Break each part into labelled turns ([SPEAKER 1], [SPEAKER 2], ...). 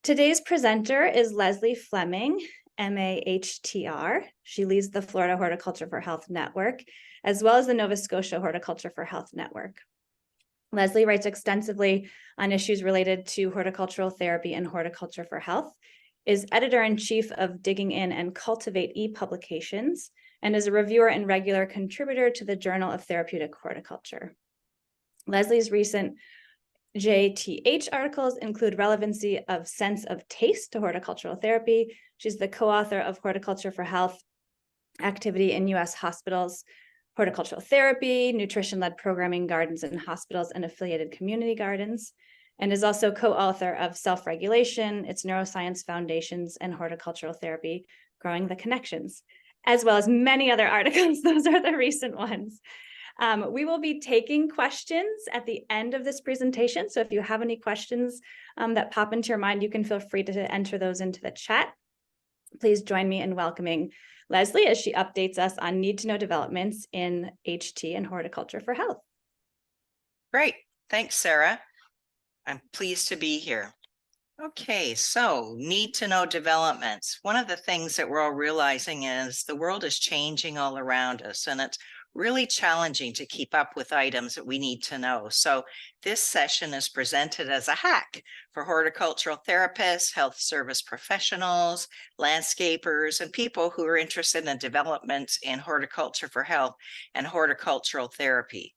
[SPEAKER 1] Today's presenter is Lesley Fleming, MAHTR. She leads the Florida Horticulture for Health Network, as well as the Nova Scotia Horticulture for Health Network. Lesley writes extensively on issues related to horticultural therapy and horticulture for health, is editor-in-chief of Digging In and Cultivate e-publications, and is a reviewer and regular contributor to the Journal of Therapeutic Horticulture. Lesley's recent JTH articles include relevancy of sense of taste to horticultural therapy. She's the co-author of Horticulture for Health Activity in U.S. Hospitals, Horticultural Therapy, Nutrition-Led Programming Gardens in Hospitals and Affiliated Community Gardens, and is also co-author of Self-Regulation, Its Neuroscience Foundations, and Horticultural Therapy, Growing the Connections, as well as many other articles. Those are the recent ones. We will be taking questions at the end of this presentation. So if you have any questions that pop into your mind, you can feel free to enter those into the chat. Please join me in welcoming Lesley as she updates us on need-to-know developments in HT and horticulture for health.
[SPEAKER 2] Great. Thanks, Sarah. I'm pleased to be here. Okay, so need-to-know developments. One of the things that we're all realizing is the world is changing all around us, and it's really challenging to keep up with items that we need to know. So this session is presented as a hack for horticultural therapists, health service professionals, landscapers, and people who are interested in developments in horticulture for health and horticultural therapy.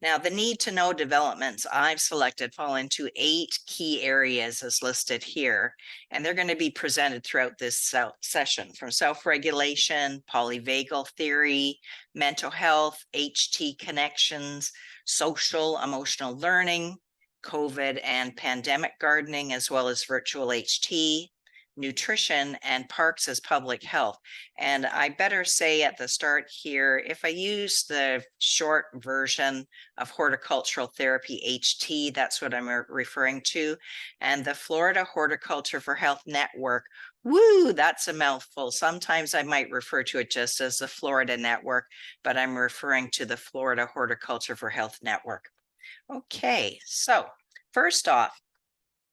[SPEAKER 2] Now, the need-to-know developments I've selected fall into 8 key areas as listed here, and they're going to be presented throughout this session, from self-regulation, polyvagal theory, mental health, HT connections, social emotional learning, COVID and pandemic gardening, as well as virtual HT, nutrition, and parks as public health. And I better say at the start here, if I use the short version of horticultural therapy HT, that's what I'm referring to, and the Florida Horticulture for Health Network, woo, that's a mouthful. Sometimes I might refer to it just as the Florida Network, but I'm referring to the Florida Horticulture for Health Network. Okay, so first off,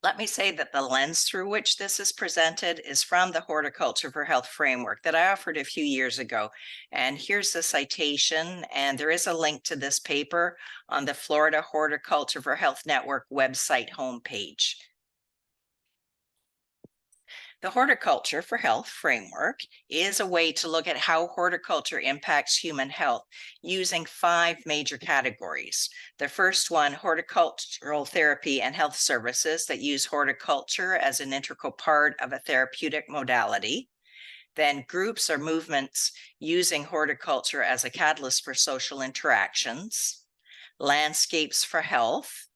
[SPEAKER 2] let me say that the lens through which this is presented is from the Horticulture for Health framework that I offered a few years ago. And here's the citation, and there is a link to this paper on the Florida Horticulture for Health Network website homepage. The Horticulture for Health framework is a way to look at how horticulture impacts human health using 5 major categories. The first one, horticultural therapy and health services that use horticulture as an integral part of a therapeutic modality. Then groups or movements using horticulture as a catalyst for social interactions. Landscapes for health.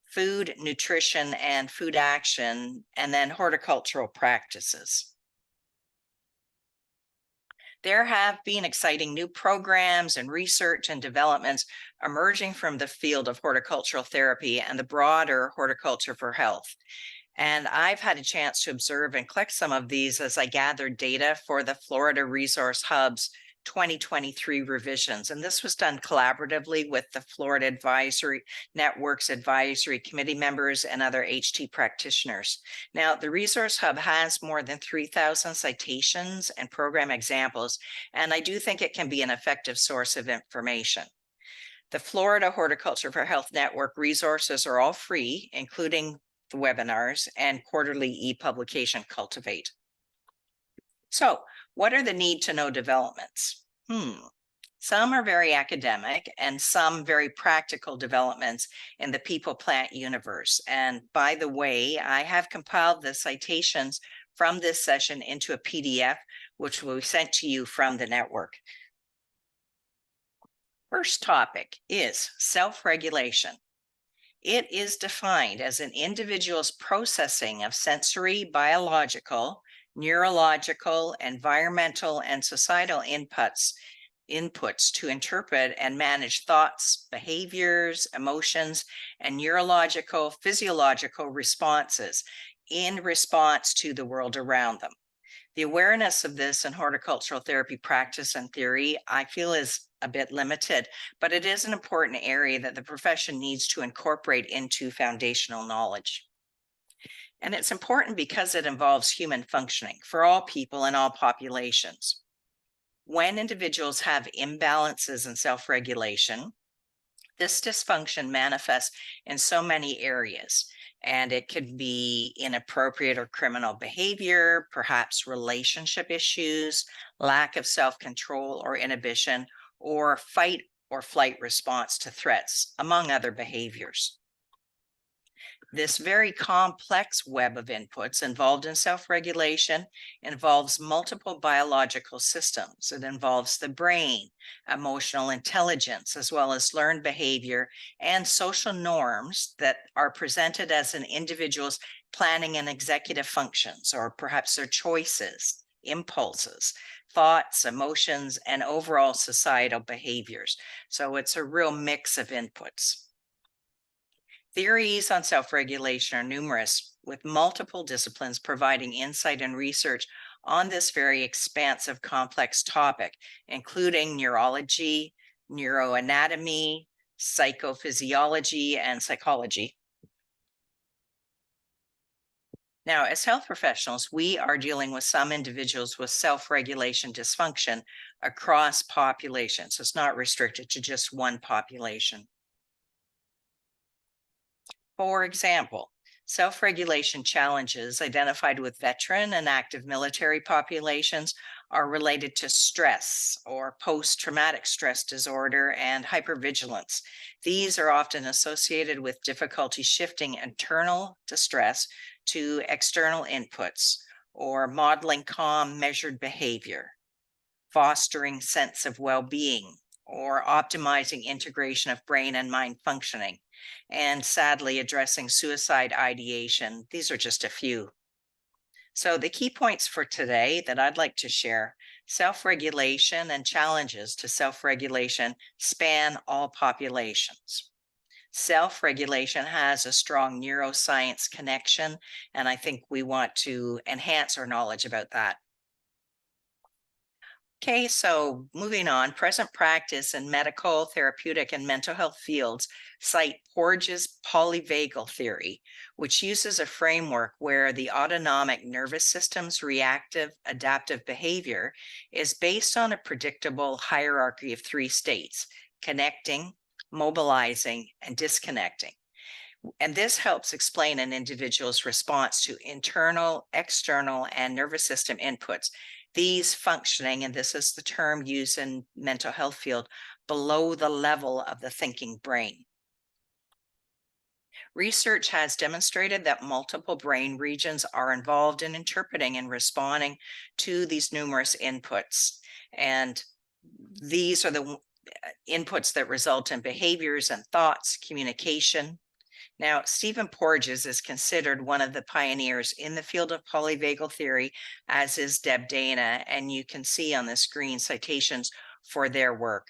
[SPEAKER 2] Food, nutrition, and food action, and then horticultural practices. There have been exciting new programs and research and developments emerging from the field of horticultural therapy and the broader horticulture for health. And I've had a chance to observe and collect some of these as I gathered data for the Florida Resource Hub's 2023 revisions. And this was done collaboratively with the Florida Advisory Network's advisory committee members and other HT practitioners. Now, the Resource Hub has more than 3,000 citations and program examples, and I do think it can be an effective source of information. The Florida Horticulture for Health Network resources are all free, including the webinars and quarterly e-publication Cultivate. So what are the need-to-know developments? Some are very academic and some very practical developments in the people-plant universe. And by the way, I have compiled the citations from this session into a PDF, which will be sent to you from the network. First topic is self-regulation. It is defined as an individual's processing of sensory, biological, neurological, environmental, and societal inputs to interpret and manage thoughts, behaviors, emotions, and neurological, physiological responses in response to the world around them. The awareness of this in horticultural therapy practice and theory, I feel, is a bit limited, but it is an important area that the profession needs to incorporate into foundational knowledge. And it's important because it involves human functioning for all people and all populations. When individuals have imbalances in self-regulation, this dysfunction manifests in so many areas, and it could be inappropriate or criminal behavior, perhaps relationship issues, lack of self-control or inhibition, or fight or flight response to threats, among other behaviors. This very complex web of inputs involved in self-regulation involves multiple biological systems. It involves the brain, emotional intelligence, as well as learned behavior and social norms that are presented as an individual's planning and executive functions, or perhaps their choices, impulses, thoughts, emotions, and overall societal behaviors. So it's a real mix of inputs. Theories on self-regulation are numerous, with multiple disciplines providing insight and research on this very expansive, complex topic, including neurology, neuroanatomy, psychophysiology, and psychology. Now, as health professionals, we are dealing with some individuals with self-regulation dysfunction across populations. It's not restricted to just one population. For example, self-regulation challenges identified with veteran and active military populations are related to stress or post-traumatic stress disorder and hypervigilance. These are often associated with difficulty shifting internal distress to external inputs, or modeling calm, measured behavior, fostering sense of well-being, or optimizing integration of brain and mind functioning, and sadly addressing suicide ideation. These are just a few. So the key points for today that I'd like to share: self-regulation and challenges to self-regulation span all populations. Self-regulation has a strong neuroscience connection, and I think we want to enhance our knowledge about that. Okay, so moving on, present practice in medical, therapeutic, and mental health fields cite Porges' polyvagal theory, which uses a framework where the autonomic nervous system's reactive adaptive behavior is based on a predictable hierarchy of 3 states: connecting, mobilizing, and disconnecting. And this helps explain an individual's response to internal, external, and nervous system inputs. These functioning, and this is the term used in mental health field, below the level of the thinking brain. Research has demonstrated that multiple brain regions are involved in interpreting and responding to these numerous inputs. And these are the inputs that result in behaviors and thoughts, communication. Now, Stephen Porges is considered one of the pioneers in the field of polyvagal theory, as is Deb Dana, and you can see on the screen citations for their work.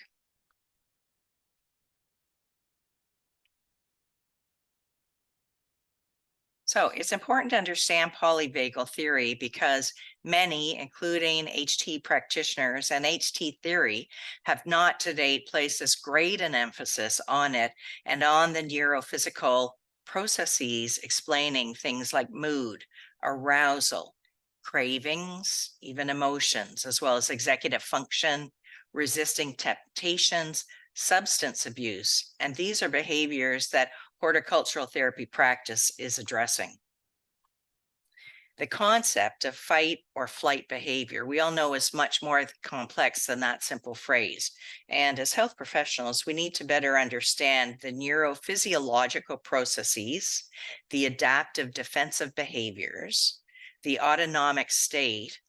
[SPEAKER 2] So it's important to understand polyvagal theory because many, including HT practitioners and HT theory, have not to date placed as great an emphasis on it and on the neurophysical processes explaining things like mood, arousal, cravings, even emotions, as well as executive function, resisting temptations, substance abuse. And these are behaviors that horticultural therapy practice is addressing. The concept of fight or flight behavior, we all know, is much more complex than that simple phrase. And as health professionals, we need to better understand the neurophysiological processes, the adaptive defensive behaviors, the autonomic state,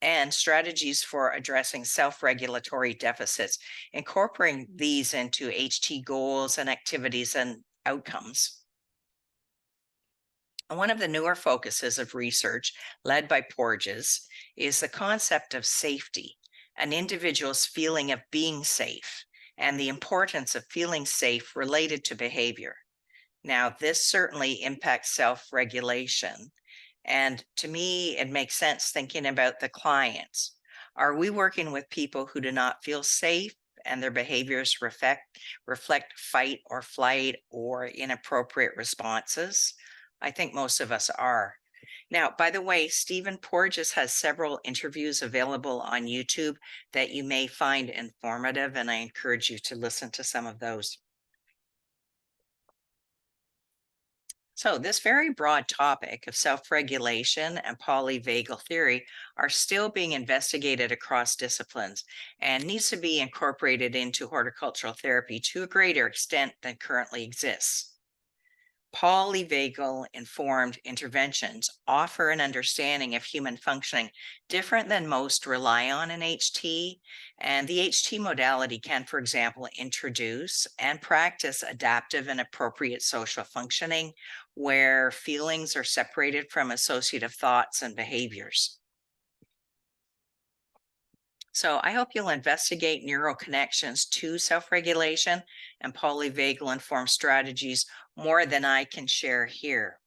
[SPEAKER 2] and strategies for addressing self-regulatory deficits, incorporating these into HT goals and activities and outcomes. And one of the newer focuses of research led by Porges is the concept of safety, an individual's feeling of being safe, and the importance of feeling safe related to behavior. Now, this certainly impacts self-regulation. And to me, it makes sense thinking about the clients. Are we working with people who do not feel safe and their behaviors reflect fight or flight or inappropriate responses? I think most of us are. Now, by the way, Stephen Porges has several interviews available on YouTube that you may find informative, and I encourage you to listen to some of those. So this very broad topic of self-regulation and polyvagal theory are still being investigated across disciplines and needs to be incorporated into horticultural therapy to a greater extent than currently exists. Polyvagal informed interventions offer an understanding of human functioning different than most rely on in HT. And the HT modality can, for example, introduce and practice adaptive and appropriate social functioning where feelings are separated from associative thoughts and behaviors. So I hope you'll investigate neural connections to self-regulation and polyvagal informed strategies more than I can share here.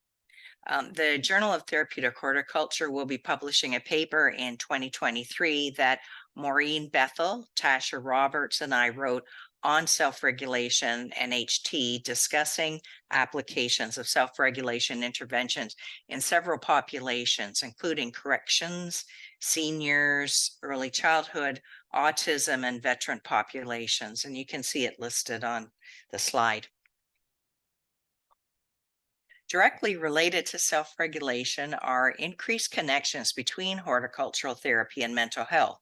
[SPEAKER 2] The Journal of Therapeutic Horticulture will be publishing a paper in 2023 that Maureen Bethel, Tasha Roberts, and I wrote on self-regulation and HT, discussing applications of self-regulation interventions in several populations, including corrections, seniors, early childhood, autism, and veteran populations. And you can see it listed on the slide. Directly related to self-regulation are increased connections between horticultural therapy and mental health,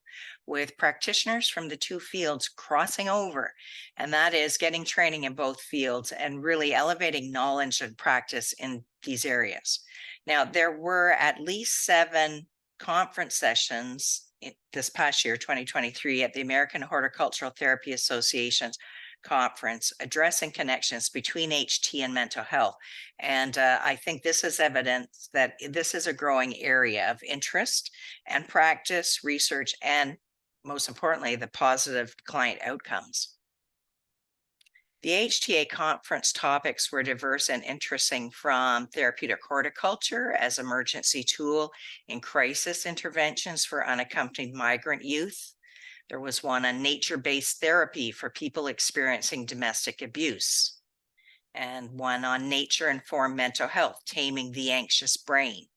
[SPEAKER 2] with practitioners from the two fields crossing over, and that is getting training in both fields and really elevating knowledge and practice in these areas. Now, there were at least 7 conference sessions this past year, 2023, at the American Horticultural Therapy Association's conference addressing connections between HT and mental health. And I think this is evidence that this is a growing area of interest and practice, research, and most importantly, the positive client outcomes. The HTA conference topics were diverse and interesting, from therapeutic horticulture as emergency tool in crisis interventions for unaccompanied migrant youth. There was one on nature-based therapy for people experiencing domestic abuse, and one on nature-informed mental health, taming the anxious brain.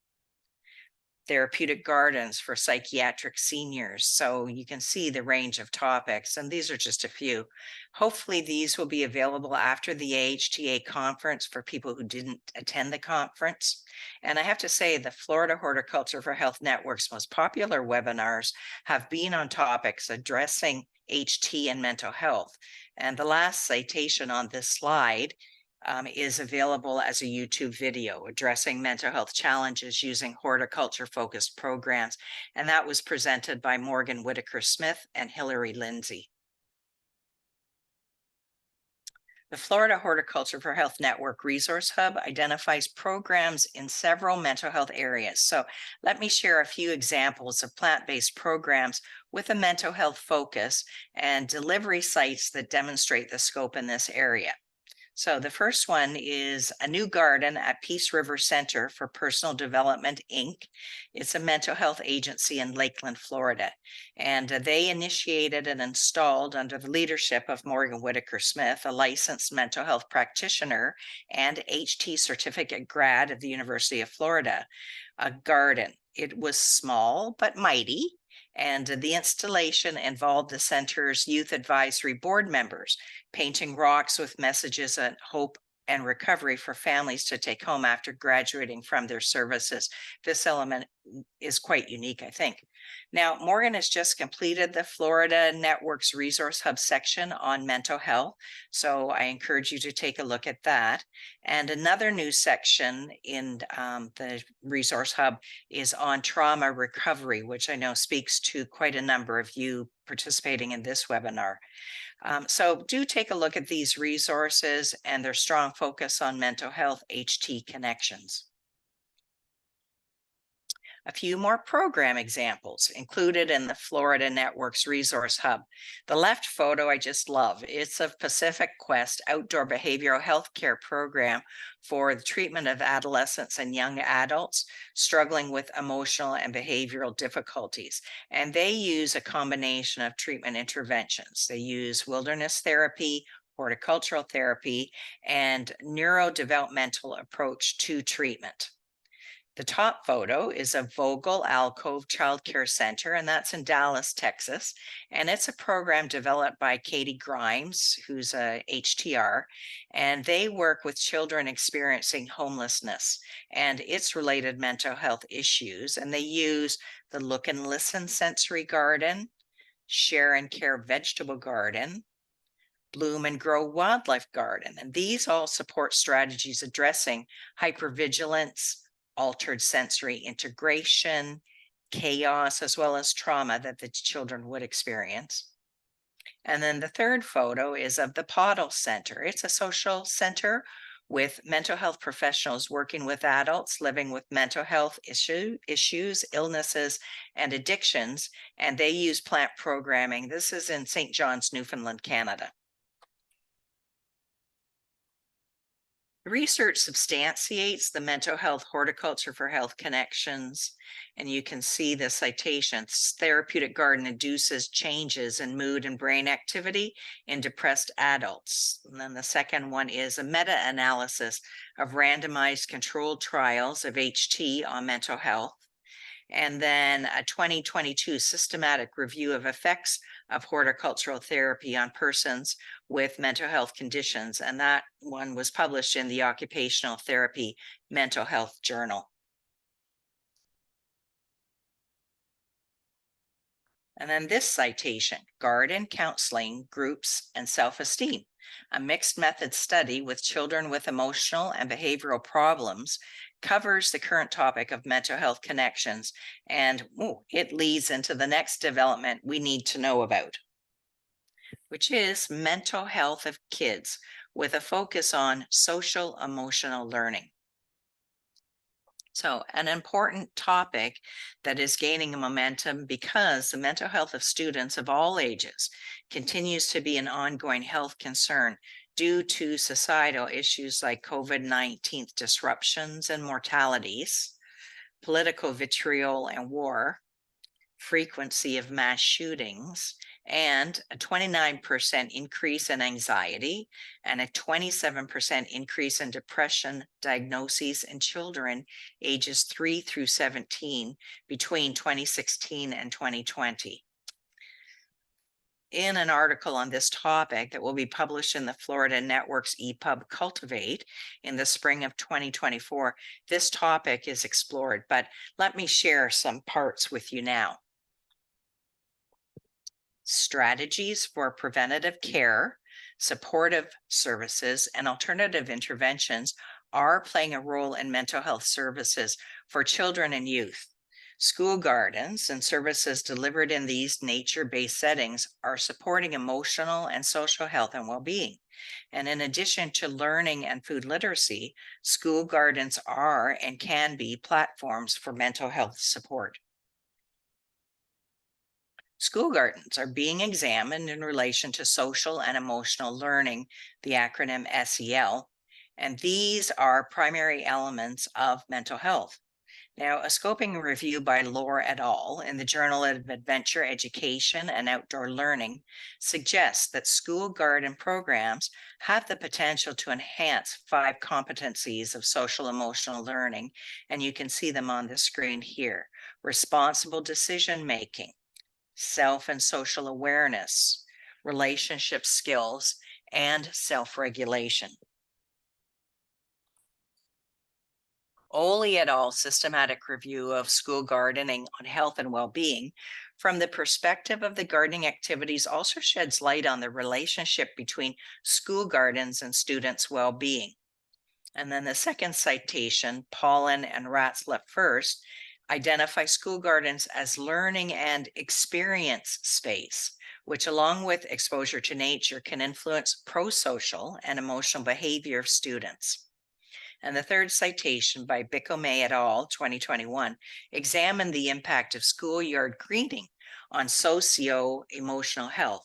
[SPEAKER 2] Therapeutic gardens for psychiatric seniors. So you can see the range of topics, and these are just a few. Hopefully these will be available after the AHTA conference for people who didn't attend the conference. And I have to say, the Florida Horticulture for Health Network's most popular webinars have been on topics addressing HT and mental health. And the last citation on this slide is available as a YouTube video addressing mental health challenges using horticulture-focused programs. And that was presented by Morgan Whitaker-Smith and Hillary Lindsay. The Florida Horticulture for Health Network Resource Hub identifies programs in several mental health areas. So let me share a few examples of plant-based programs with a mental health focus and delivery sites that demonstrate the scope in this area. So the first one is a new garden at Peace River Center for Personal Development, Inc. It's a mental health agency in Lakeland, Florida. And they initiated and installed, under the leadership of Morgan Whitaker-Smith, a licensed mental health practitioner and HT certificate grad of the University of Florida, a garden. It was small but mighty. And the installation involved the center's youth advisory board members painting rocks with messages of hope and recovery for families to take home after graduating from their services. This element is quite unique, I think. Now, Morgan has just completed the Florida Network's Resource Hub section on mental health, so I encourage you to take a look at that. And another new section in the Resource Hub is on trauma recovery, which I know speaks to quite a number of you participating in this webinar. So do take a look at these resources and their strong focus on mental health HT connections. A few more program examples included in the Florida Network's Resource Hub. The left photo I just love. It's a Pacific Quest outdoor behavioral health care program for the treatment of adolescents and young adults struggling with emotional and behavioral difficulties. And they use a combination of treatment interventions. They use wilderness therapy, horticultural therapy, and neurodevelopmental approach to treatment. The top photo is of Vogel Alcove Child Care Center, and that's in Dallas, Texas. And it's a program developed by Katie Grimes, who's a HTR, and they work with children experiencing homelessness and its related mental health issues. And they use the Look and Listen Sensory Garden, Share and Care Vegetable Garden, Bloom and Grow Wildlife Garden. And these all support strategies addressing hypervigilance, altered sensory integration, chaos, as well as trauma that the children would experience. And then the third photo is of the Pottle Center. It's a social center with mental health professionals working with adults living with mental health issues, illnesses, and addictions. And they use plant programming. This is in St. John's, Newfoundland, Canada. Research substantiates the mental health horticulture for health connections, and you can see the citations. Therapeutic garden induces changes in mood and brain activity in depressed adults. And then the second one is a meta-analysis of randomized controlled trials of HT on mental health. And then a 2022 systematic review of effects of horticultural therapy on persons with mental health conditions. And that one was published in the Occupational Therapy Mental Health Journal. And then this citation, Garden Counseling, Groups, and Self-Esteem, a mixed method study with children with emotional and behavioral problems, covers the current topic of mental health connections, and it leads into the next development we need to know about, which is mental health of kids with a focus on social emotional learning. So an important topic that is gaining momentum because the mental health of students of all ages continues to be an ongoing health concern due to societal issues like COVID-19 disruptions and mortalities, political vitriol and war, frequency of mass shootings, and a 29% increase in anxiety and a 27% increase in depression diagnoses in children ages 3 through 17 between 2016 and 2020. In an article on this topic that will be published in the Florida Network's ePub Cultivate in the spring of 2024, this topic is explored, but let me share some parts with you now. Strategies for preventative care, supportive services, and alternative interventions are playing a role in mental health services for children and youth. School gardens and services delivered in these nature-based settings are supporting emotional and social health and well-being. And in addition to learning and food literacy, school gardens are and can be platforms for mental health support. School gardens are being examined in relation to social and emotional learning, the acronym SEL, and these are primary elements of mental health. Now, a scoping review by Lohr et al. In the Journal of Adventure Education and Outdoor Learning suggests that school garden programs have the potential to enhance 5 competencies of social emotional learning, and you can see them on the screen here. Responsible decision-making, self and social awareness, relationship skills, and self-regulation. Oley et al. Systematic review of school gardening on health and well-being from the perspective of the gardening activities also sheds light on the relationship between school gardens and students' well-being. And then the second citation, Pollen and Ratzlaff first, identify school gardens as learning and experience space, which along with exposure to nature can influence pro-social and emotional behavior of students. And the third citation by Bicomay et al., 2021, examined the impact of schoolyard greening on socio-emotional health.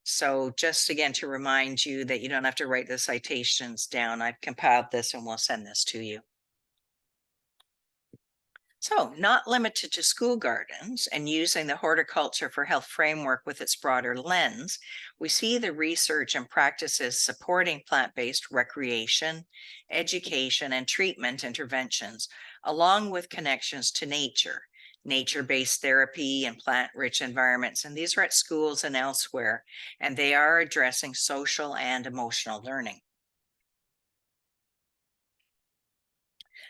[SPEAKER 2] So just again to remind you that you don't have to write the citations down, I've compiled this and we'll send this to you. So, not limited to school gardens, and using the Horticulture for Health framework with its broader lens, we see the research and practices supporting plant-based recreation, education, and treatment interventions, along with connections to nature, nature-based therapy and plant-rich environments. And these are at schools and elsewhere, and they are addressing social and emotional learning.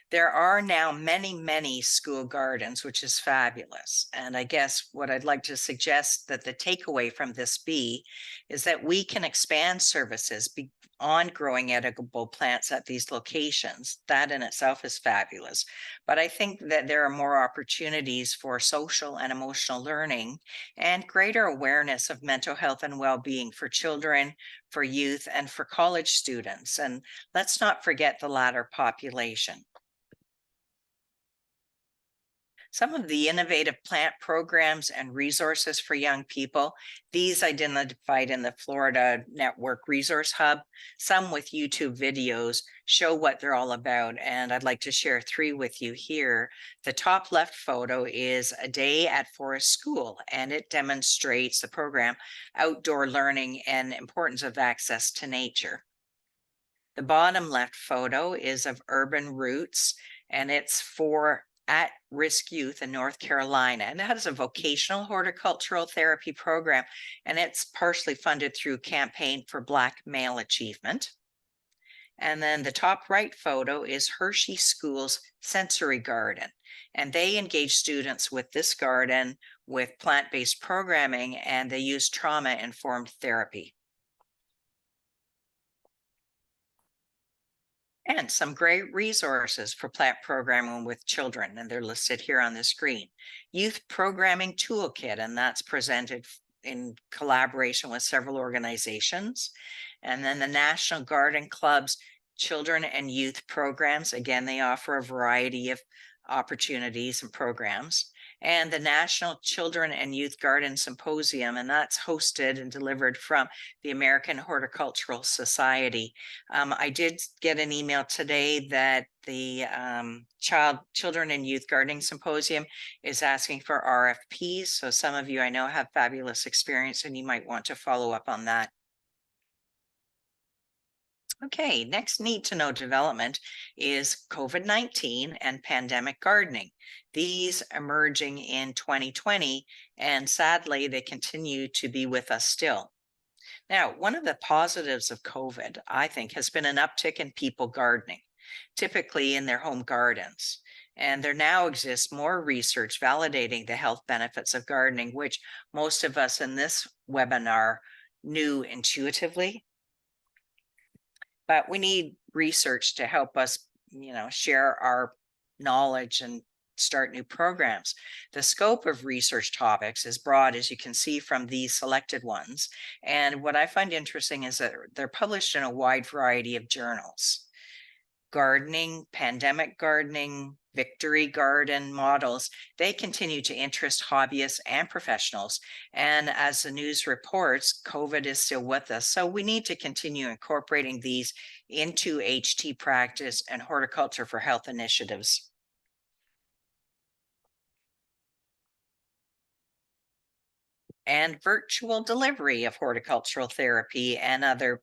[SPEAKER 2] There are now many, many school gardens, which is fabulous. And I guess what I'd like to suggest that the takeaway from this be is that we can expand services beyond growing edible plants at these locations. That in itself is fabulous. But I think that there are more opportunities for social and emotional learning and greater awareness of mental health and well-being for children, for youth, and for college students. And let's not forget the latter population. Some of the innovative plant programs and resources for young people, these identified in the Florida Network Resource Hub, some with YouTube videos, show what they're all about. And I'd like to share 3 with you here. The top left photo is a day at Forest School, and it demonstrates the program, outdoor learning and importance of access to nature. The bottom left photo is of Urban Roots, and it's for at-risk youth in North Carolina. And that is a vocational horticultural therapy program, and it's partially funded through Campaign for Black Male Achievement. And then the top right photo is Hershey School's Sensory Garden, and they engage students with this garden with plant-based programming, and they use trauma-informed therapy. And some great resources for plant programming with children, and they're listed here on the screen. Youth Programming Toolkit, and that's presented in collaboration with several organizations. And then the National Garden Club's Children and Youth Programs. Again, they offer a variety of opportunities and programs. And the National Children and Youth Garden Symposium, and that's hosted and delivered from the American Horticultural Society. I did get an email today that the Children and Youth Gardening Symposium is asking for RFPs. So some of you I know have fabulous experience, and you might want to follow up on that. Okay, next need to know development is COVID-19 and pandemic gardening. These emerging in 2020, and sadly, they continue to be with us still. Now, one of the positives of COVID, I think, has been an uptick in people gardening, typically in their home gardens. And there now exists more research validating the health benefits of gardening, which most of us in this webinar knew intuitively. But we need research to help us, share our knowledge and start new programs. The scope of research topics is broad, as you can see from these selected ones. And what I find interesting is that they're published in a wide variety of journals. Gardening, pandemic gardening, victory garden models, they continue to interest hobbyists and professionals. And as the news reports, COVID is still with us. So we need to continue incorporating these into HT practice and horticulture for health initiatives. And virtual delivery of horticultural therapy and other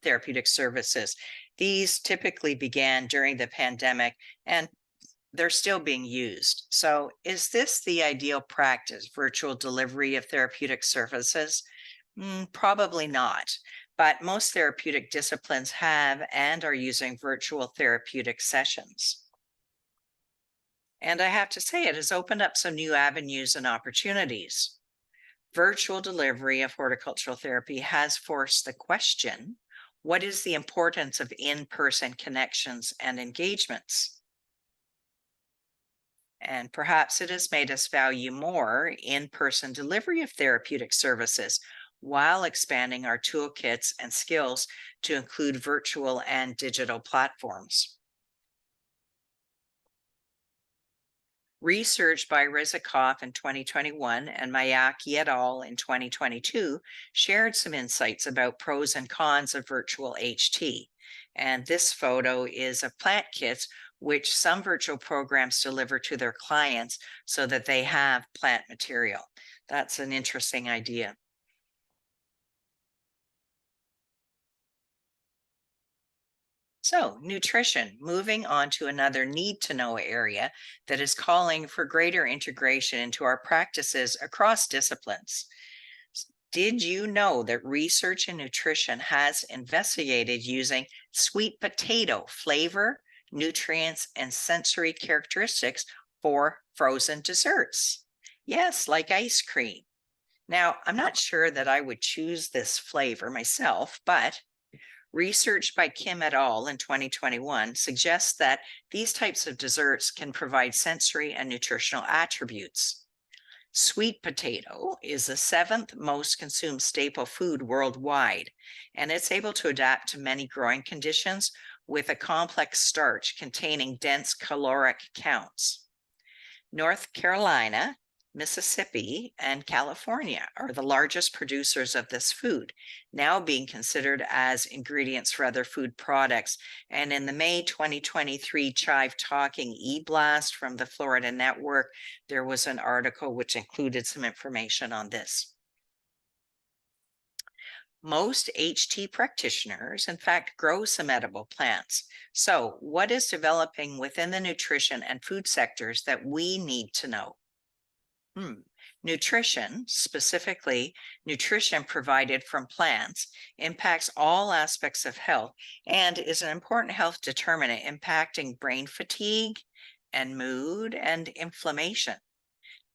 [SPEAKER 2] therapeutic services. These typically began during the pandemic, and they're still being used. So is this the ideal practice, virtual delivery of therapeutic services? Probably not, but most therapeutic disciplines have and are using virtual therapeutic sessions. And I have to say, it has opened up some new avenues and opportunities. Virtual delivery of horticultural therapy has forced the question, what is the importance of in-person connections and engagements? And perhaps it has made us value more in-person delivery of therapeutic services while expanding our toolkits and skills to include virtual and digital platforms. Research by Rizikoff in 2021 and Mayaki et al. In 2022 shared some insights about pros and cons of virtual HT. And this photo is of plant kits which some virtual programs deliver to their clients so that they have plant material. That's an interesting idea. So, nutrition, moving on to another need to know area that is calling for greater integration into our practices across disciplines. Did you know that research in nutrition has investigated using sweet potato flavor, nutrients, and sensory characteristics for frozen desserts? Yes, like ice cream. Now, I'm not sure that I would choose this flavor myself, but research by Kim et al. In 2021 suggests that these types of desserts can provide sensory and nutritional attributes. Sweet potato is the 7th most consumed staple food worldwide, and it's able to adapt to many growing conditions with a complex starch containing dense caloric counts. North Carolina, Mississippi, and California are the largest producers of this food, now being considered as ingredients for other food products. And in the May 2023 Chive Talking e-blast from the Florida Network, there was an article which included some information on this. Most HT practitioners, in fact, grow some edible plants. So, what is developing within the nutrition and food sectors that we need to know? Nutrition, specifically nutrition provided from plants, impacts all aspects of health and is an important health determinant impacting brain fatigue and mood and inflammation.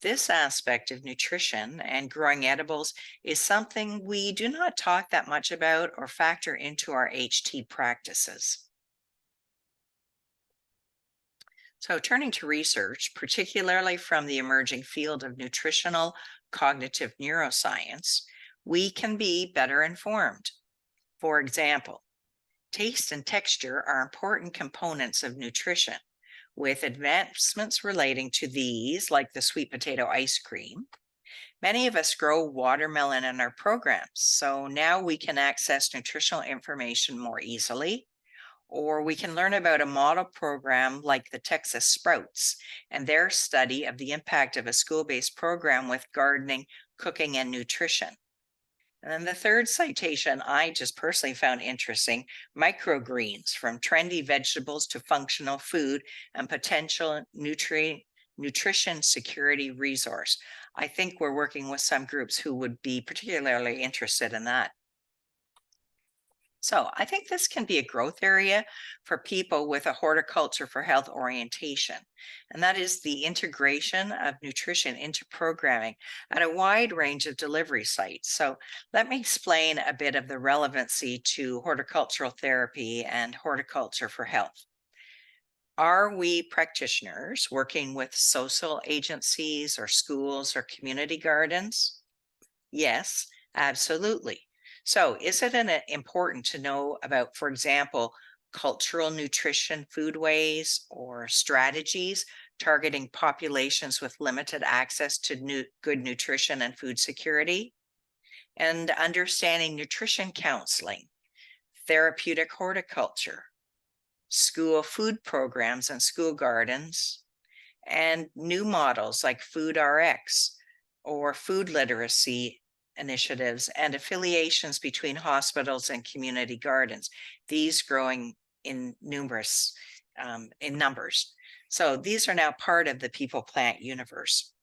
[SPEAKER 2] This aspect of nutrition and growing edibles is something we do not talk that much about or factor into our HT practices. So, turning to research, particularly from the emerging field of nutritional cognitive neuroscience, we can be better informed. For example, taste and texture are important components of nutrition, with advancements relating to these, like the sweet potato ice cream. Many of us grow watermelon in our programs, so now we can access nutritional information more easily. Or we can learn about a model program like the Texas Sprouts and their study of the impact of a school-based program with gardening, cooking, and nutrition. And then the third citation I just personally found interesting: microgreens, from trendy vegetables to functional food and potential nutrition security resource. I think we're working with some groups who would be particularly interested in that. So I think this can be a growth area for people with a horticulture for health orientation. And that is the integration of nutrition into programming at a wide range of delivery sites. So let me explain a bit of the relevancy to horticultural therapy and horticulture for health. Are we practitioners working with social agencies or schools or community gardens? Yes, absolutely. So, is it important to know about, for example, cultural nutrition foodways or strategies targeting populations with limited access to good nutrition and food security? And understanding nutrition counseling, therapeutic horticulture, school food programs and school gardens, and new models like Food RX or food literacy initiatives and affiliations between hospitals and community gardens, these growing in numbers. So these are now part of the people plant universe.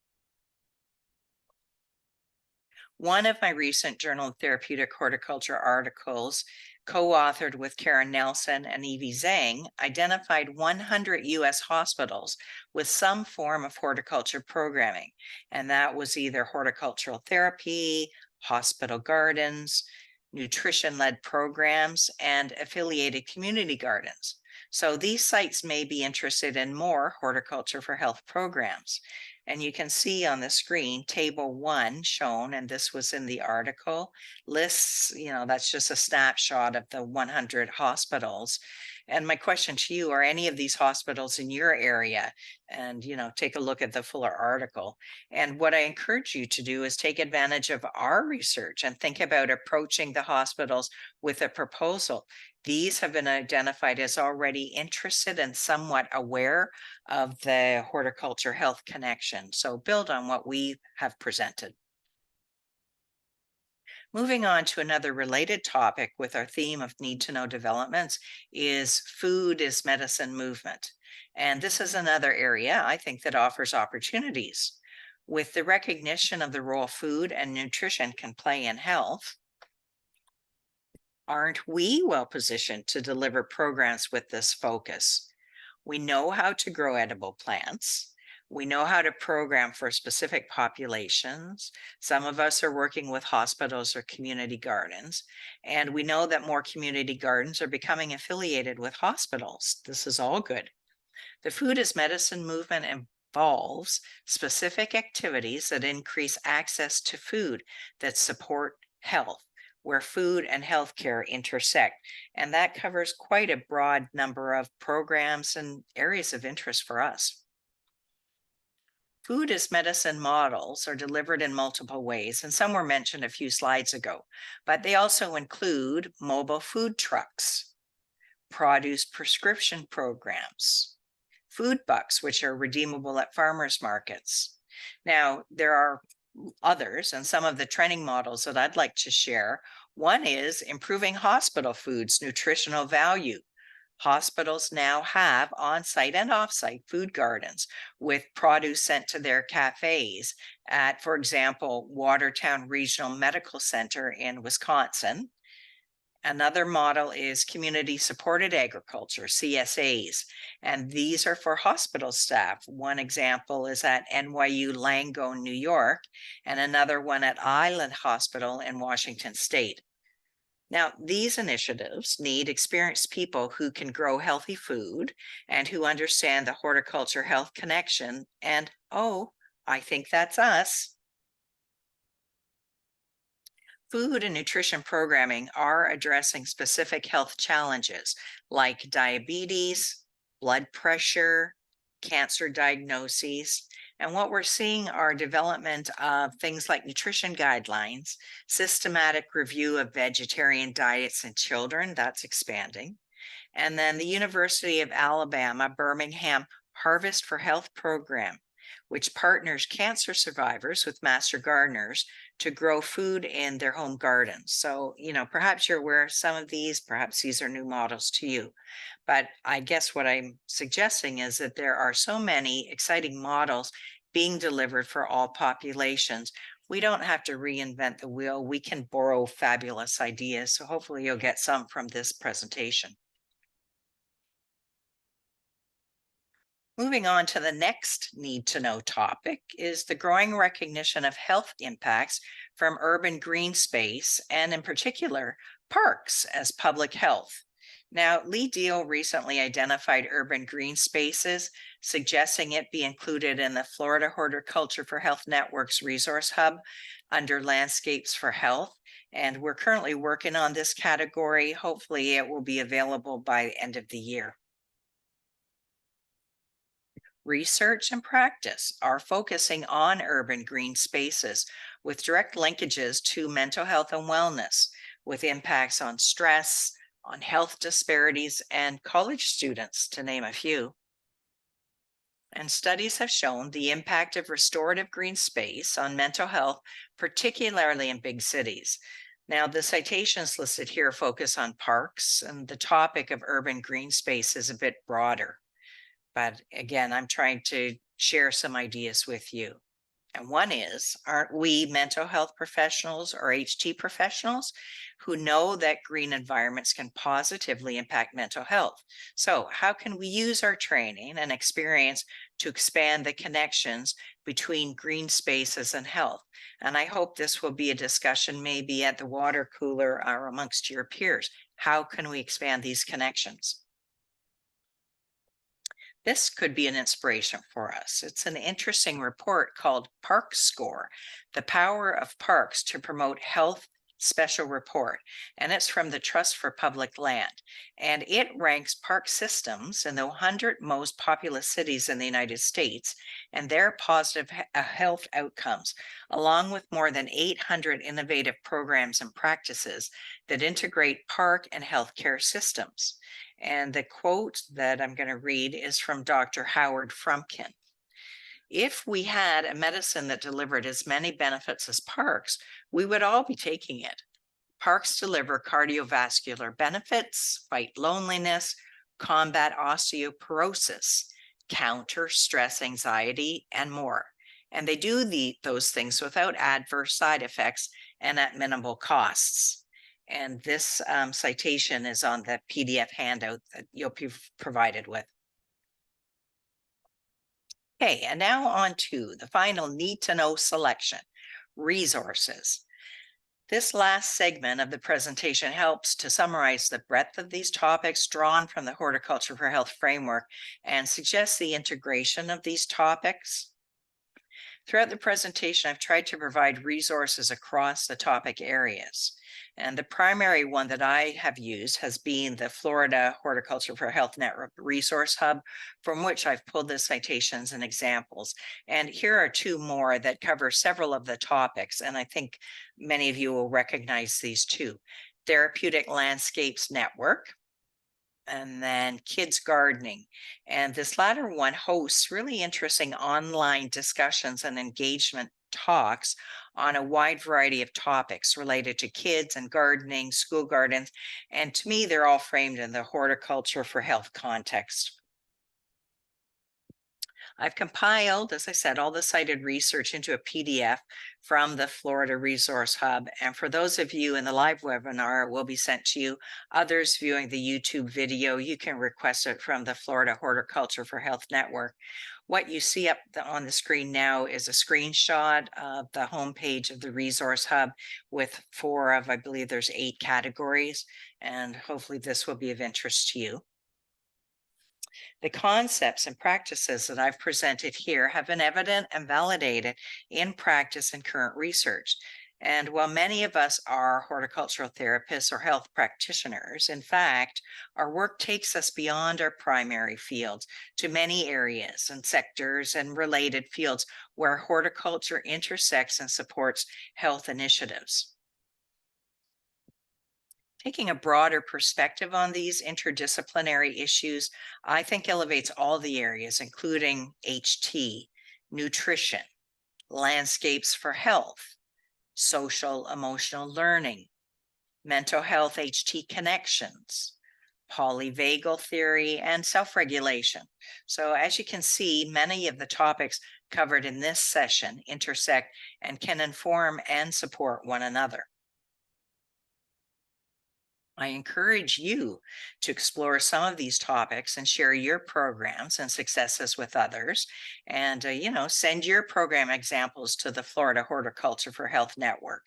[SPEAKER 2] One of my recent Journal of Therapeutic Horticulture articles, co-authored with Karen Nelson and Evie Zhang, identified 100 US hospitals with some form of horticulture programming. And that was either horticultural therapy, hospital gardens, nutrition-led programs, and affiliated community gardens. So these sites may be interested in more horticulture for health programs. And you can see on the screen, table 1 shown, and this was in the article, lists, that's just a snapshot of the 100 hospitals. And my question to you, are any of these hospitals in your area? And, take a look at the fuller article. And what I encourage you to do is take advantage of our research and think about approaching the hospitals with a proposal. These have been identified as already interested and somewhat aware of the horticulture health connection. So build on what we have presented. Moving on to another related topic with our theme of need to know developments is food is medicine movement. And this is another area I think that offers opportunities. With the recognition of the role food and nutrition can play in health, aren't we well positioned to deliver programs with this focus? We know how to grow edible plants. We know how to program for specific populations. Some of us are working with hospitals or community gardens, and we know that more community gardens are becoming affiliated with hospitals. This is all good. The food is medicine movement involves specific activities that increase access to food that support health, where food and healthcare intersect. And that covers quite a broad number of programs and areas of interest for us. Food as medicine models are delivered in multiple ways, and some were mentioned a few slides ago, but they also include mobile food trucks, produce prescription programs, food bucks, which are redeemable at farmers markets. Now, there are others, and some of the training models that I'd like to share. One is improving hospital foods' nutritional value. Hospitals now have on-site and off-site food gardens with produce sent to their cafes at, for example, Watertown Regional Medical Center in Wisconsin. Another model is community-supported agriculture, CSAs, and these are for hospital staff. One example is at NYU Langone, New York, and another one at Island Hospital in Washington State. Now, these initiatives need experienced people who can grow healthy food and who understand the horticulture health connection. And, oh, I think that's us. Food and nutrition programming are addressing specific health challenges like diabetes, blood pressure, cancer diagnoses. And what we're seeing are development of things like nutrition guidelines, systematic review of vegetarian diets in children, that's expanding. And then the University of Alabama, Birmingham Harvest for Health program, which partners cancer survivors with master gardeners to grow food in their home gardens. So, perhaps you're aware of some of these, perhaps these are new models to you. But I guess what I'm suggesting is that there are so many exciting models being delivered for all populations. We don't have to reinvent the wheel. We can borrow fabulous ideas. So hopefully you'll get some from this presentation. Moving on to the next need to know topic is the growing recognition of health impacts from urban green space and in particular parks as public health. Now, Lee Deal recently identified urban green spaces, suggesting it be included in the Florida Horticulture for Health Network's resource hub under Landscapes for Health. And we're currently working on this category. Hopefully it will be available by the end of the year. Research and practice are focusing on urban green spaces with direct linkages to mental health and wellness, with impacts on stress, on health disparities, and college students, to name a few. And studies have shown the impact of restorative green space on mental health, particularly in big cities. Now, the citations listed here focus on parks, and the topic of urban green space is a bit broader. But again, I'm trying to share some ideas with you. And one is, aren't we mental health professionals or HT professionals who know that green environments can positively impact mental health? So how can we use our training and experience to expand the connections between green spaces and health? And I hope this will be a discussion maybe at the water cooler or amongst your peers. How can we expand these connections? This could be an inspiration for us. It's an interesting report called Park Score, The Power of Parks to Promote Health, special report, and it's from the Trust for Public Land. And it ranks park systems in the 100 most populous cities in the United States and their positive health outcomes, along with more than 800 innovative programs and practices that integrate park and healthcare systems. And the quote that I'm going to read is from Dr. Howard Frumkin. If we had a medicine that delivered as many benefits as parks, we would all be taking it. Parks deliver cardiovascular benefits, fight loneliness, combat osteoporosis, counter stress anxiety, and more. And they do those things without adverse side effects and at minimal costs. And this citation is on the PDF handout that you'll be provided with. Okay, and now on to the final need to know selection, resources. This last segment of the presentation helps to summarize the breadth of these topics drawn from the Horticulture for Health framework and suggests the integration of these topics. Throughout the presentation, I've tried to provide resources across the topic areas. And the primary one that I have used has been the Florida Horticulture for Health Network Resource Hub, from which I've pulled the citations and examples. And here are two more that cover several of the topics, and I think many of you will recognize these too. Therapeutic Landscapes Network, and then Kids Gardening. And this latter one hosts really interesting online discussions and engagement talks on a wide variety of topics related to kids and gardening, school gardens, and to me, they're all framed in the horticulture for health context. I've compiled, as I said, all the cited research into a PDF from the Florida Resource Hub. And for those of you in the live webinar, it will be sent to you. Others viewing the YouTube video, you can request it from the Florida Horticulture for Health Network. What you see up on the screen now is a screenshot of the homepage of the Resource Hub with 4 of, I believe there's 8 categories, and hopefully this will be of interest to you. The concepts and practices that I've presented here have been evident and validated in practice and current research. And while many of us are horticultural therapists or health practitioners, in fact, our work takes us beyond our primary fields to many areas and sectors and related fields where horticulture intersects and supports health initiatives. Taking a broader perspective on these interdisciplinary issues, I think elevates all the areas, including HT, nutrition, landscapes for health, social emotional learning, mental health HT connections, polyvagal theory, and self-regulation. So as you can see, many of the topics covered in this session intersect and can inform and support one another. I encourage you to explore some of these topics and share your programs and successes with others. And, send your program examples to the Florida Horticulture for Health Network.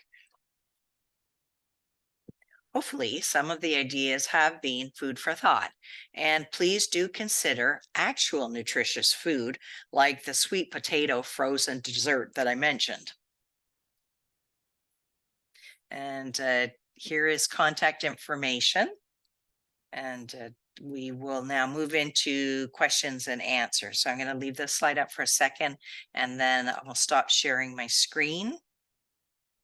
[SPEAKER 2] Hopefully, some of the ideas have been food for thought. And please do consider actual nutritious food like the sweet potato frozen dessert that I mentioned. And here is contact information, and we will now move into questions and answers. So I'm going to leave this slide up for a second, and then I'll stop sharing my screen.